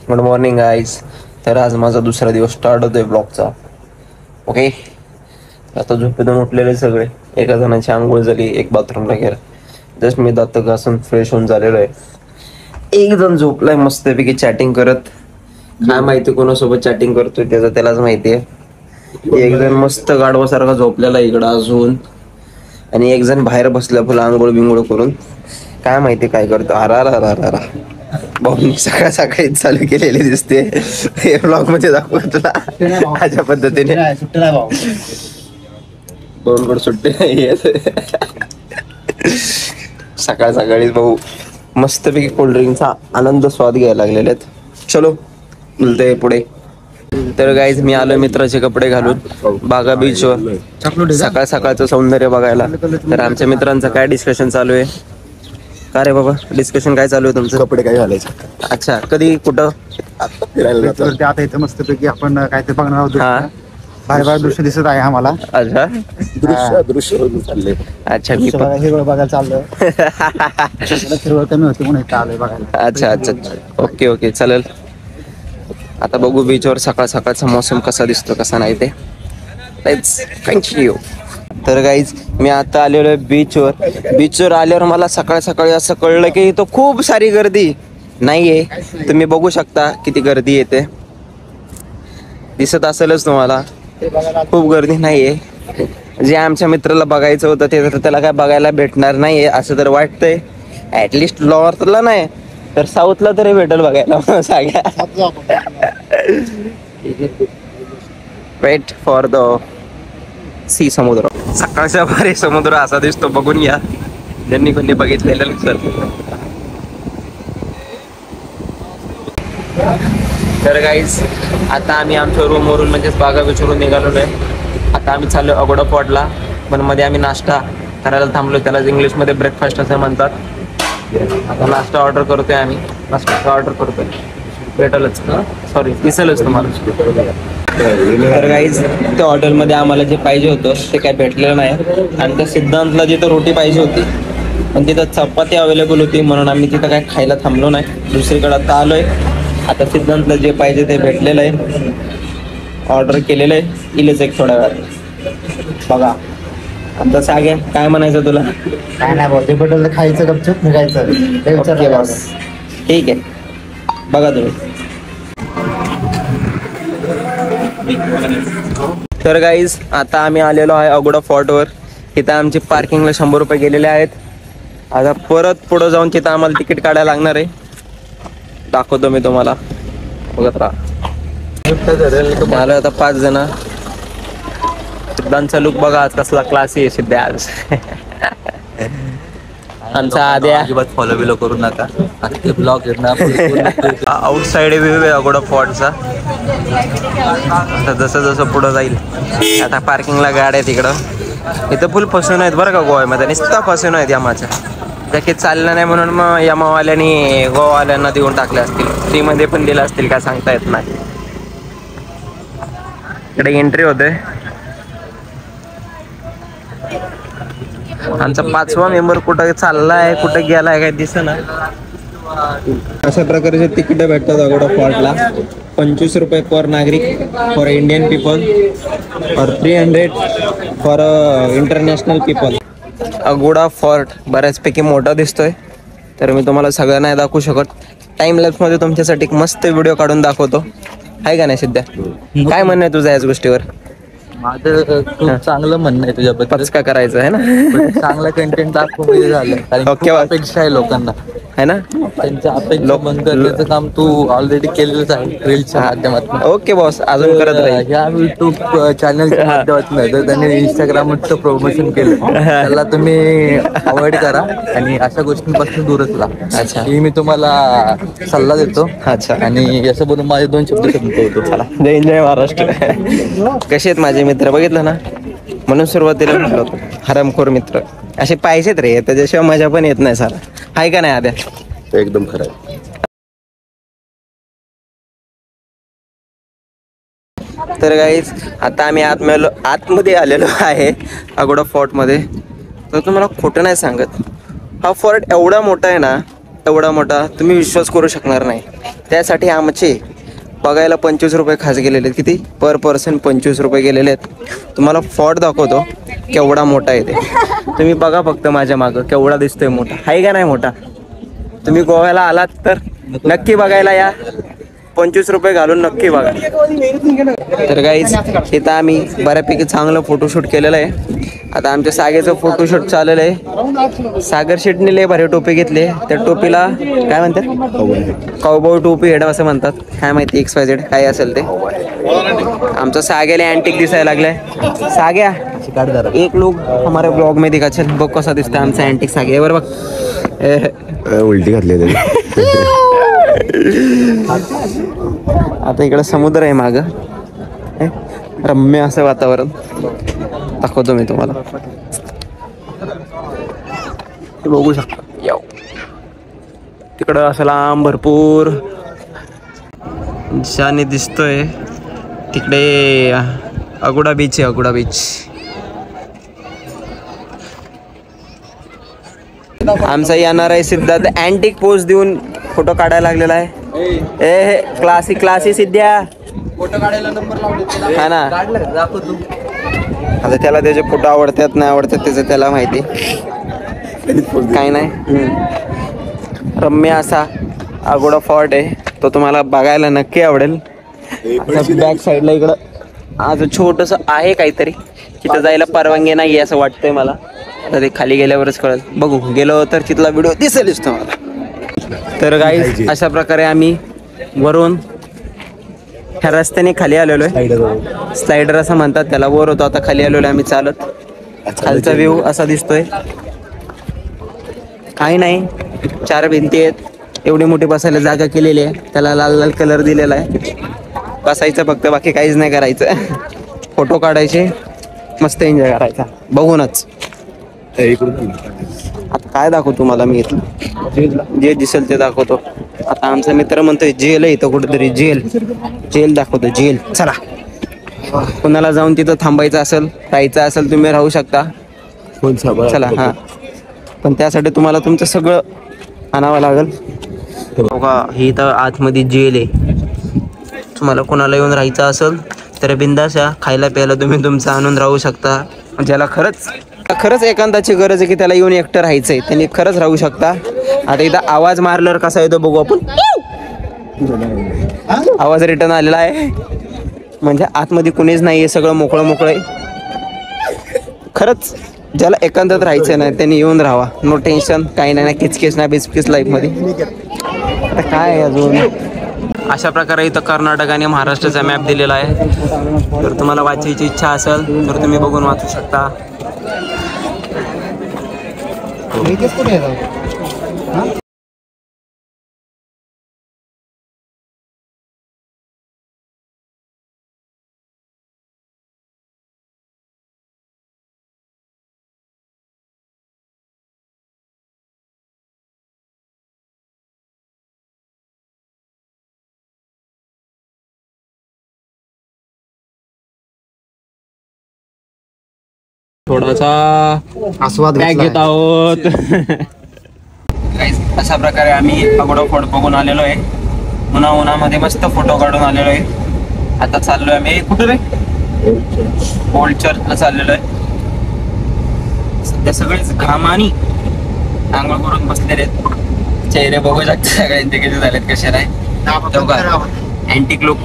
Good morning guys. तर आज माझा दुसरा दिवस स्टार्ट होतोय ब्लॉगचा. ओके, आता झोपेतून उठलेले सगळे. एका जणांची आंघोळ झाली, एक बाथरूमला गेला. जस्ट मी दात घासून फ्रेश होऊन झालेलो आहे. एक जण झोपलाय मस्तपैकी चॅटिंग करत. काय माहिती कोणासोबत चॅटिंग करतोय त्याचं त्यालाच माहिती आहे. एक जण मस्त गाढवासारखा झोपलेला इकडं अजून, आणि एक जण बाहेर बसला फुल आंघोळ बिंगोळ करून. काय माहिती काय करतो. अरा भाऊ सकाळ सकाळीच चालू केलेली दिसते हे ब्लॉग मध्ये दाखवतो तुला अशा पद्धतीने. दोन सुट्टे नाही सकाळ सकाळीच भाऊ मस्तपैकी कोल्ड्रिंकचा आनंद स्वाद घ्यायला लागलेले आहेत. चलो बोलते पुढे. तर गाईज मी आलो मित्राचे कपडे घालून बागा बीचवर सकाळ सकाळचं सौंदर्य बघायला. तर आमच्या मित्रांचं काय डिस्कशन चालू आहे? का रे बाबा, डिस्कशन काय चालू आहे तुमचं? कपडे काय घालायचे? अच्छा, कधी कुठं? आता फिरायला आता इथं मस्तपैकी आपण काय ते बघणार आहोत. हा, बाहेर बाहेर दृश्य दिसत आहे आम्हाला. अच्छा दृश्य चालले. अच्छा, मी पण हिरवळ बघायला चाललोय. हिरवळ कमी होती म्हणून इथं आलोय बघायला. अच्छा अच्छा, ओके ओके, चालेल. आता बघू बीचवर सकाळ सकाळचा मौसम कसा दिसतो कसा नाही ते. Let's continue. तर गाईज मी आता आलेलो आहे बीचवर. बीचवर आल्यावर मला सकाळ सकाळी असं कळलं की इथं खूप सारी गर्दी नाहीये. तुम्ही बघू शकता किती गर्दी येते, दिसत असेलच तुम्हाला. खूप गर्दी नाहीये. जे आमच्या मित्राला बघायचं होतं ते तर त्याला काय बघायला भेटणार नाहीये असं तर वाटतंय. ऍटलिस्ट नॉर्थला नाही तर साऊथला तरी भेटेल बघायला सगळ्या. वेट फॉर द सी, समुद्र. सकाळच्या भारी समुद्र असा दिसतो, बघून या ज्यांनी कोणी बघितलेलं सर. तर गाईज आता आम्ही आमच्या रूमवरून म्हणजेच बागा बीचवरून निघालेलो आहे. आता आम्ही चाललो अगोडा पॉटला, पण मध्ये आम्ही नाश्ता करायला थांबलो. त्याला इंग्लिशमध्ये ब्रेकफास्ट असं म्हणतात. आता नाश्ता ऑर्डर करतोय आम्ही. नाश्ता ऑर्डर करतोय, भेटलच सॉरी दिसेलच तुम्हाला. तर गाईज त्या हॉटेलमध्ये आम्हाला जे पाहिजे होतं ते काय भेटलेलं नाही. आणि त्या सिद्धांतला जिथं रोटी पाहिजे होती पण तिथं चपाती अवेलेबल होती, म्हणून आम्ही तिथं काय खायला थांबलो नाही. दुसरीकडे आता आलोय. आता सिद्धांतला जे पाहिजे ते भेटलेलं आहे, ऑर्डर केलेलं आहे. इलेच एक थोड्या वेळात बघा. आता सागे काय म्हणायचं तुला? काय नाही भाऊ, ते बदल खायचं गपचूप निघायचं. ओके बॉस, ठीक आहे, बघा तुम्ही. तर गाईज आता आम्ही आलेलो आहे अगोडा फॉर्टवर. तिथं आमची पार्किंगला 100 रुपये गेलेले आहेत. आता परत पुढं जाऊन तिथं आम्हाला तिकीट काढायला लागणार आहे. दाखवतो मी तुम्हाला, बघत राहा. आलो आता 5 जण. सिद्धांतचा लुक बघा आज कसला क्लासी आहे सिद्धा आज. आमचा आद्या अजिबात फॉलो बिलो करू नका. आता ब्लॉग आउटसाइड व्ह्यू आहे अगोडा फॉर्टचा. आता जसं जसं पुढं जाईल आता पार्किंगला गाड्या आहेत तिकडं. इथं फुल फसवून आहेत बरं का गोव्यामध्ये, नुसता फसवून आहेत यामाच्या. जॅकेट चाललं नाही म्हणून मग यमावाल्यांनी गोवावाल्यांना देऊन टाकले असतील, फ्रीमध्ये पण दिलं असतील, काय सांगता येत नाही. इकडे एंट्री होते. आमचा 5वा मेंबर कुठं चाललाय कुठं गेलाय काय दिसेना. अशा प्रकारचे तिकीट भेटतात अगोडा फॉर्टला. 25 रुपये पर नागरिक फॉर इंडियन पीपल, और 300 for international people. Aguada fort बऱ्याचपैकी मोठा दिसतोय, तर मी तुम्हाला सगळं नाही दाखवू शकत. टाइम लॅप्समध्ये तुमच्यासाठी एक मस्त व्हिडिओ काढून दाखवतो, आहे का नाही सिद्ध्या? काय म्हणणं आहे तुझं याच गोष्टीवर? माझं खूप चांगलं म्हणणं आहे तुझ्याबद्दल. पचका करायचं आहे ना, चांगला कंटेंट दाखवून झालं. कारण ओके, अपेक्षा आहे लोकांना, है ना? त्यांच्या अपेक्षा बंद करण्याचं काम तू ऑलरेडी केलेलंच आहे रील्सच्या माध्यमातून. ओके बॉस, अजून करत राहील. ह्या युट्यूब चॅनलच्या माध्यमातून जर त्यांनी इंस्टाग्रामचं प्रमोशन केलं त्याला तुम्ही अवॉइड करा आणि अशा गोष्टींपासून दूरच राहा. अच्छा, ही मी तुम्हाला सल्ला देतो. अच्छा, आणि असं बोलून माझे 2 शब्द संपवतो. चला, जय जय महाराष्ट्र. कसे आहेत माझे मित्र, बघितलं ना? म्हणून सुरुवातीला म्हटलं होतं हरामखोर मित्र असे पाहिजेत रे, त्याच्याशिवाय मजा पण येत नाही सारा, आहे का नाही आद्या? एकदम खरं आहे. तर गाईज आता आम्ही आतमध्ये आलेलो आहे अगोडा फॉर्टमध्ये. तर तुम्हाला खोटं नाही सांगत, हा फॉर्ट एवढा मोठा आहे ना एवढा मोठा तुम्ही विश्वास करू शकणार नाही. त्यासाठी आमचे बघायला 25 रुपये खास गेलेले आहेत. किती पर पर्सन 25 रुपये गेलेले आहेत. तुम्हाला फॉट दाखवतो केवढा मोठा आहे ते. तुम्ही बघा फक्त माझ्या मागं केवढा दिसतोय मोठा आहे का नाही मोठा. तुम्ही गोव्याला आलात तर नक्की बघायला या. 25 रुपये घालून नक्की बघा. तर गाईज इथं आम्ही बऱ्यापैकी चांगलं फोटोशूट केलेलं आहे. आता आमच्या सागेचं फोटोशूट चाललेलं आहे. सागर शेटने लय भारी टोपी घेतली. त्या टोपीला काय म्हणतात काउबॉय टोपी हेड असं म्हणतात. काय माहिती XYZ काय असेल ते. आमचं साग्याला अँटिक दिसायला लागलाय. साग्या एक लोक हमारे ब्लॉग में दिखा. चल बघ कसा दिसतं आमचा अँटिक साग्या. बरं बघ उलटी घातली. आता इकडं समुद्र आहे मागं. रम्य असं वातावरण दाखवतो मी तुम्हाला. बघू शकता याव तिकडं असं लांब भरपूर ज्याने दिसतोय तिकडे अगुडा बीच आहे. अगुडा बीच. आमचा येणार आहे सिद्धार्थ अँटिक पोज देऊन फोटो काढायला लागलेला आहे. ए क्लासी सिद्ध्या फोटो काढायला नंबर लावले हा ना. आता त्याला त्याचे फोटो आवडतात नाही आवडतात त्याचं त्याला माहिती. काय नाही. रम्य असा अगोडा फॉर्ट आहे. तो तुम्हाला बघायला नक्की आवडेल. बॅक साईडला इकडं आज छोटंसं आहे काहीतरी. तिथं जायला परवानगी नाही असं वाटतंय मला. आता ते खाली गेल्यावरच कळेल. बघू गेलो तर तिथला व्हिडिओ दिसेलच तुम्हाला. तर गाईज अशा प्रकारे आम्ही वरून ह्या रस्त्याने खाली आलेलो आहे. स्लायडर असं म्हणतात त्याला. वर होतो आता खाली आलेलो आम्ही चालत. खालचा व्ह्यू असा दिसतोय. काही नाही 4 भिंती आहेत. एवढी मोठी बसायला जागा केलेली आहे. त्याला लाल लाल कलर दिलेला आहे. बसायचं फक्त बाकी काहीच नाही करायचं. फोटो काढायचे मस्त एन्जॉय करायचा बघूनच. आता काय दाखवतो तुम्हाला मी इथलं जे दिसेल ते दाखवतो. आता आमचा मित्र म्हणतोय जेल आहे इथं कुठेतरी. जेल दाखवतो. जेल चला. कुणाला जाऊन तिथं थांबायचं असेल राहायचं असेल तुम्ही राहू शकता. चला हां. पण त्यासाठी तुम्हाला तुमचं सगळं आणावं लागेल. बघा ही तर आतमध्ये जेल आहे. तुम्हाला कोणाला येऊन राहायचं असेल तर बिंदास या. खायला प्यायला तुम्ही तुमचं आणून राहू शकता. ज्याला खरंच एकांताची गरज आहे की त्याला येऊन एकटं राहायचंय त्यांनी खरंच राहू शकता. आता इथं आवाज मारल्यावर कसा येतो बघू आपण. आवाज रिटर्न आलेला आहे. म्हणजे आतमध्ये कुणीच नाही आहे. सगळं मोकळं आहे. खरंच ज्याला एकांतात राहायचं नाही त्यांनी येऊन राहावा. नो टेन्शन काही नाही. किचकिच ना बिचकिच लाईफमध्ये. आता काय अजून अशा प्रकारे इथं कर्नाटक आणि महाराष्ट्राचा मॅप दिलेला आहे. जर तुम्हाला वाचायची इच्छा असेल तर तुम्ही बघून वाचू शकता. थोडासा आस्वाद बॅग घेत आहोत. अशा प्रकारे आम्ही अगोडा फोर्ट बघून आलेलो आहे. उन्हामध्ये मस्त फोटो काढून आलेलो आहे. आता चाललोय आम्ही कुठे रे ओल्ड चर्चला चाललेलो आहे. सध्या सगळेच घामानी आंघोळ करून बसलेले आहेत. चेहरे बघू शकता सगळ्यांचे किती झालेत कसे नाही. Antique look